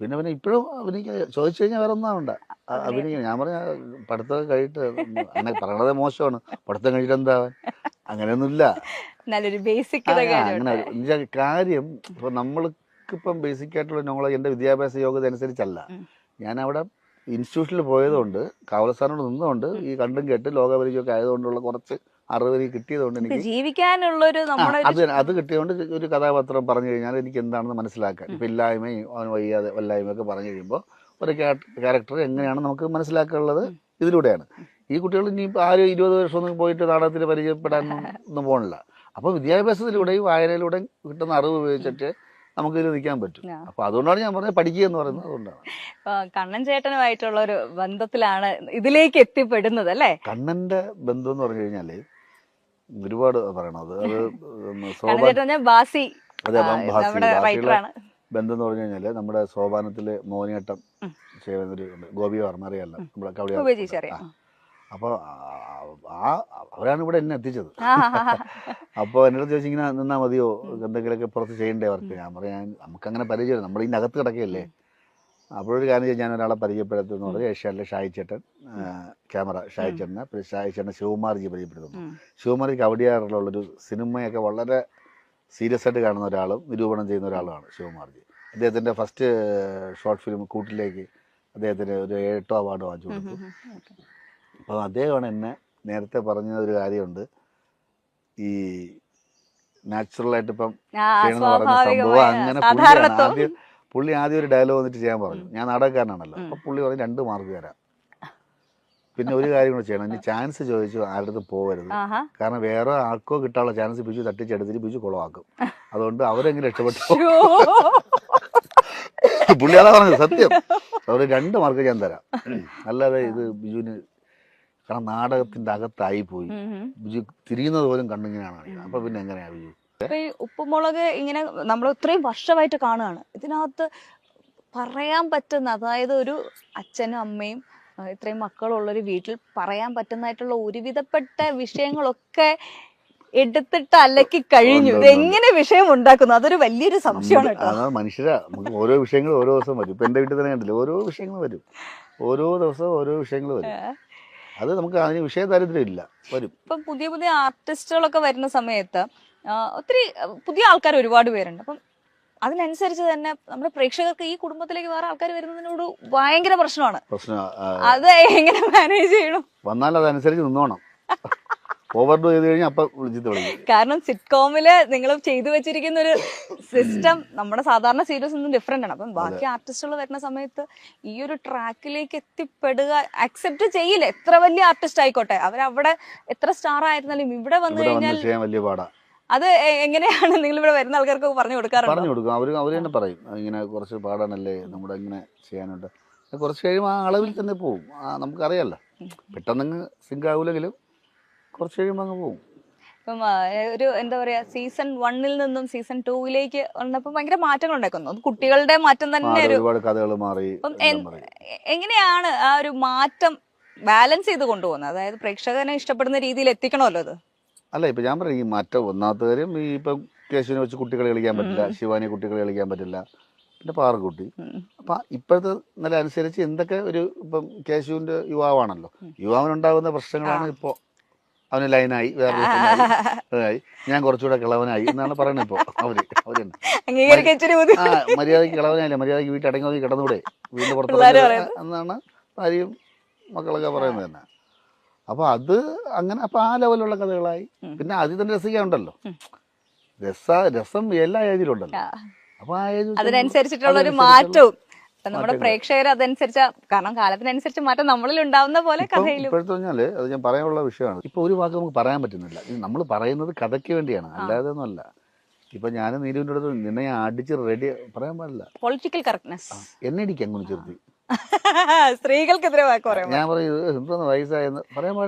പിന്നെ പിന്നെ ഇപ്പോഴും അഭിനയിക്കാൻ ചോദിച്ചു കഴിഞ്ഞാൽ വേറെ ഒന്നും ആവണ്ട അഭിനയിക്കാൻ. ഞാൻ പറഞ്ഞ പഠിത്തം കഴിഞ്ഞിട്ട് അങ്ങനെ പറയണത് മോശമാണ്, പഠിത്തം കഴിഞ്ഞിട്ട് എന്താവാൻ, അങ്ങനെയൊന്നുമില്ല. നല്ലൊരു ബേസിക് അങ്ങനെ കാര്യം ഇപ്പൊ നമ്മൾക്കിപ്പം ബേസിക് ആയിട്ടുള്ള നോളജ് എൻ്റെ വിദ്യാഭ്യാസ യോഗ്യത അനുസരിച്ചല്ല. ഞാൻ അവിടെ ഇൻസ്റ്റിറ്റ്യൂഷനിൽ പോയതുകൊണ്ട് കാവലസ്ഥാനോട് നിന്നുകൊണ്ട് ഈ കണ്ടും കേട്ട് ലോകപരിചയമൊക്കെ ആയതുകൊണ്ടുള്ള കുറച്ച് അറിവ് എനിക്ക് കിട്ടിയതുകൊണ്ട് എനിക്ക് ജീവിക്കാനുള്ളൊരു അത് കിട്ടിയതുകൊണ്ട് ഒരു കഥാപാത്രം പറഞ്ഞു കഴിഞ്ഞാൽ എനിക്ക് എന്താണെന്ന് മനസ്സിലാക്കാൻ. ഇപ്പം ഇല്ലായ്മയും അവന് വയ്യാതെ വല്ലായ്മയൊക്കെ പറഞ്ഞു കഴിയുമ്പോൾ ഒരു ക്യാരക്ടർ എങ്ങനെയാണ് നമുക്ക് മനസ്സിലാക്കാനുള്ളത് ഇതിലൂടെയാണ്. ഈ കുട്ടികൾ ഇനി ആരും 20 വർഷമൊന്നും പോയിട്ട് നാടകത്തിൽ പരിചയപ്പെടാനൊന്നും പോകണില്ല. അപ്പോൾ വിദ്യാഭ്യാസത്തിലൂടെയും വായനയിലൂടെയും കിട്ടുന്ന അറിവ് ഉപയോഗിച്ചിട്ട് നമുക്ക് ഇതിൽ നിൽക്കാൻ പറ്റും. അപ്പൊ അതുകൊണ്ടാണ് ഞാൻ പറഞ്ഞത് പഠിക്കുക എന്ന് പറയുന്നത്. അതുകൊണ്ടാണ് കണ്ണൻ ചേട്ടനുമായിട്ടുള്ള ഒരു ബന്ധത്തിലാണ് ഇതിലേക്ക് എത്തിപ്പെടുന്നത് അല്ലേ? കണ്ണന്റെ ബന്ധം എന്ന് പറഞ്ഞു കഴിഞ്ഞാല് ഒരുപാട് പറയണത് അത് ബാസി ബന്ധം എന്ന് പറഞ്ഞു കഴിഞ്ഞാല് നമ്മുടെ സോപാനത്തില് മോഹിനിയാട്ടം ചെയ്യുന്നൊരു ഗോപി വർമ്മ അറിയാലോ, നമ്മുടെ കവടി. അപ്പൊ അവരാണ് ഇവിടെ എന്നെ എത്തിച്ചത്. അപ്പോൾ എന്നോട് ചോദിച്ചു ഇങ്ങനെ നിന്നാ മതിയോ, എന്തെങ്കിലുമൊക്കെ പുറത്ത് ചെയ്യണ്ടേ അവർക്ക്. ഞാൻ പറയാൻ നമുക്കങ്ങനെ പരിചയം, നമ്മൾ ഇതിൻ്റെ അകത്ത് കിടക്കുകയല്ലേ. അപ്പോഴൊരു കാര്യം ഞാൻ ഒരാളെ പരിചയപ്പെടുത്തുന്നു പറഞ്ഞാൽ ഏഷ്യാനിലെ ഷായിച്ചേട്ടൻ ക്യാമറ ഷായിച്ചേട്ടനെ, പിന്നെ ഷായിച്ചേട്ടനെ ശിവകുമാർജി പരിചയപ്പെടുത്തുന്നു. ശിവകുമാർജിക്ക് കവടിയാറിലുള്ളൊരു സിനിമയൊക്കെ വളരെ സീരിയസ് ആയിട്ട് കാണുന്ന ഒരാളും നിരൂപണം ചെയ്യുന്ന ഒരാളുമാണ് ശിവകുമാർജി. അദ്ദേഹത്തിൻ്റെ ഫസ്റ്റ് ഷോർട്ട് ഫിലിം കൂട്ടിലേക്ക് അദ്ദേഹത്തിന് ഒരു 8 അവാർഡ് വാങ്ങിച്ചു കൊടുത്തു. അപ്പോൾ അദ്ദേഹമാണ് എന്നെ നേരത്തെ പറഞ്ഞ ഒരു കാര്യമുണ്ട്, ഈ നാച്ചുറലായിട്ട് ഇപ്പം ചെയ്യണമെന്ന് പറഞ്ഞ സംഭവം. അങ്ങനെ പുള്ളി ആദ്യം ഒരു ഡയലോഗ് വന്നിട്ട് ചെയ്യാൻ പറഞ്ഞു. ഞാൻ നാടകക്കാരനാണല്ലോ. അപ്പോൾ പുള്ളി പറഞ്ഞു 2 മാർക്ക് തരാം, പിന്നെ ഒരു കാര്യം കൂടെ ചെയ്യണം, ഇനി ചാൻസ് ചോദിച്ചു ആരുടെ അടുത്ത് പോകരുത്, കാരണം വേറെ ആർക്കോ കിട്ടാനുള്ള ചാൻസ് ബിജു തട്ടിച്ചെടുത്തിട്ട് ബിജു കുളമാക്കും, അതുകൊണ്ട് അവരെങ്ങനെ രക്ഷപ്പെട്ടു. പുള്ളി അതാ പറഞ്ഞത്, സത്യം. അവർ 2 മാർക്ക് ഞാൻ തരാം, അല്ലാതെ ഇത് ബിജുവിന്, കാരണം നാടകത്തിന്റെ അകത്തായി പോയി ബിജു തിരിയുന്നത് പോലും കണ്ടിങ്ങനെയാണ്. അപ്പൊ പിന്നെ എങ്ങനെയാ ബിജു? ഈ ഉപ്പുമുളക് ഇങ്ങനെ നമ്മൾ ഇത്രയും വർഷമായിട്ട് കാണുകയാണ്, ഇതിനകത്ത് പറയാൻ പറ്റുന്ന, അതായത് ഒരു അച്ഛനും അമ്മയും ഇത്രയും മക്കളുള്ളൊരു വീട്ടിൽ പറയാൻ പറ്റുന്നതായിട്ടുള്ള ഒരുവിധപ്പെട്ട വിഷയങ്ങളൊക്കെ എടുത്തിട്ട് അലക്കി കഴിഞ്ഞു. ഇതെങ്ങനെ വിഷയം ഉണ്ടാക്കുന്നു, അതൊരു വലിയൊരു സംശയമാണ് കേട്ടോ. മനുഷ്യരാ, നമുക്ക് ഓരോ വിഷയങ്ങൾ ഓരോ ദിവസം വരും. ഇപ്പൊ എന്റെ വീട്ടിൽ തന്നെ കണ്ടില്ല, ഓരോ വിഷയങ്ങൾ വരും, ഓരോ ദിവസവും ഓരോ വിഷയങ്ങൾ വരും. അത് നമുക്ക് അതിന് വിഷയ ദാരിദ്ര്യം ഇല്ല, വരും. ഇപ്പം പുതിയ പുതിയ ആർട്ടിസ്റ്റുകളൊക്കെ വരുന്ന സമയത്ത് ഒത്തിരി പുതിയ ആൾക്കാർ ഒരുപാട് പേരുണ്ട്. അപ്പം അതിനനുസരിച്ച് തന്നെ നമ്മുടെ പ്രേക്ഷകർക്ക് ഈ കുടുംബത്തിലേക്ക് വേറെ ആൾക്കാർ വരുന്നതിനോട് ഭയങ്കര പ്രശ്നമാണ്. അത് എങ്ങനെ മാനേജ് ചെയ്യണം? വന്നാൽ അതനുസരിച്ച് നിന്നോണം. ഓവർഡു ചെയ്ത് കഴിഞ്ഞാൽ അപ്പം വിളിച്ചിട്ട് വിളിക്കും. കാരണം സിറ്റ്കോമില് നിങ്ങൾ ചെയ്തു വെച്ചിരിക്കുന്ന ഒരു സിസ്റ്റം നമ്മുടെ സാധാരണ സീരീസ് ഒന്നും ഡിഫറെന്റ് ആണ്. അപ്പം ബാക്കി ആർട്ടിസ്റ്റുകൾ വരുന്ന സമയത്ത് ഈ ഒരു ട്രാക്കിലേക്ക് എത്തിപ്പെടുക അക്സെപ്റ്റ് ചെയ്യില്ല. എത്ര വലിയ ആർട്ടിസ്റ്റ് ആയിക്കോട്ടെ, അവരവിടെ എത്ര സ്റ്റാർ ആയിരുന്നാലും ഇവിടെ വന്നു കഴിഞ്ഞാൽ വലിയ പാടാ. അത് എങ്ങനെയാണ് നിങ്ങൾ ഇവിടെ വരുന്ന ആൾക്കാർക്ക് പറഞ്ഞു കൊടുക്കാറുണ്ട്? പറഞ്ഞു കൊടുക്കും. അവർ തന്നെ പറയും ഇങ്ങനെ കുറച്ച് പാടാനല്ലേ, നമ്മുടെ ഇങ്ങനെ ചെയ്യാനുണ്ട്. കുറച്ച് കഴിയുമ്പോൾ ആ അളവിൽ തന്നെ പോകും. നമുക്കറിയാമല്ലോ, പെട്ടെന്ന് സിങ്ക് ആവില്ലെങ്കിലും കുറച്ച് കഴിയുമ്പോൾ അങ്ങ് പോകും. ഇപ്പം ഒരു എന്താ പറയാ, സീസൺ 1 നിന്നും സീസൺ 2 വന്നപ്പോൾ ഭയങ്കര മാറ്റങ്ങൾ ഉണ്ടാക്കുന്നു. കുട്ടികളുടെ മാറ്റം തന്നെ, ഒരുപാട് കഥകൾ മാറി. എങ്ങനെയാണ് ആ ഒരു മാറ്റം ബാലൻസ് ചെയ്ത് കൊണ്ടുപോകുന്നത്? അതായത് പ്രേക്ഷകനെ ഇഷ്ടപ്പെടുന്ന രീതിയിൽ എത്തിക്കണമല്ലോ അത്. അല്ല, ഇപ്പം ഞാൻ പറയും, ഈ മാറ്റം ഒന്നാമത്തെ കാര്യം, ഈ ഇപ്പം കേശുവിനെ വെച്ച് കുട്ടികളെ കളിക്കാൻ പറ്റില്ല, ശിവാനി കുട്ടികളെ കളിക്കാൻ പറ്റില്ല, പിന്നെ പാറക്കുട്ടി. അപ്പം ഇപ്പോഴത്തെ നില അനുസരിച്ച് എന്തൊക്കെ ഒരു, ഇപ്പം കേശുവിൻ്റെ യുവാവാണല്ലോ, യുവാവിനുണ്ടാകുന്ന പ്രശ്നങ്ങളാണ് ഇപ്പോൾ അവന് ലൈനായി, വേറെ ഞാൻ കുറച്ചുകൂടെ കിളവനായി എന്നാണ് പറയുന്നത് ഇപ്പോൾ അവര്. മര്യാദയ്ക്ക് കിളവനായില്ല, മര്യാദയ്ക്ക് വീട്ടിൽ അടങ്ങി കിടന്നൂടെ, വീടിന്റെ പുറത്ത് എന്നാണ് ഭാര്യയും മക്കളൊക്കെ പറയുന്നത് തന്നെ. അപ്പൊ അത് അങ്ങനെ, അപ്പൊ ആ ലെവലുള്ള കഥകളായി. പിന്നെ അതിൽ തന്നെ രസിക്കാനുണ്ടല്ലോ, രസം എല്ലാ ഏജിലും ഉണ്ടല്ലോ. അപ്പൊ ആ ഏജ് അതിനനുസരിച്ചിട്ടുള്ള ഒരു മാറ്റവും നമ്മുടെ പ്രേക്ഷകർ അതനുസരിച്ച്, കാരണം കാലത്തിനനുസരിച്ച് മാറ്റം നമ്മളിൽ ഉണ്ടാവുന്ന പോലെ കഥയിലും. ഇപ്പോഴത്തെ പറഞ്ഞാല് അത് ഞാൻ പറയാനുള്ള വിഷയമാണ്. ഇപ്പൊ ഒരു വാക്ക് നമുക്ക് പറയാൻ പറ്റുന്നില്ല, നമ്മൾ പറയുന്നത് കഥയ്ക്ക് വേണ്ടിയാണ്, അല്ലാതെ ഒന്നും അല്ല. ഇപ്പൊ ഞാൻ നീരുവിന്റെ അടുത്ത് നിന്നെ അടിച്ച് റെഡി പറയാൻ പാടില്ല, പൊളിറ്റിക്കൽ കറക്റ്റ്നെസ്. എന്നെ ഇടിക്ക് അങ്ങനെ ചെറുത്തി സ്ത്രീകൾക്കെതിരെ ഞാൻ പറയും എന്തോന്ന് വയസ്സായെന്ന് പറയാൻ പാടില്ല.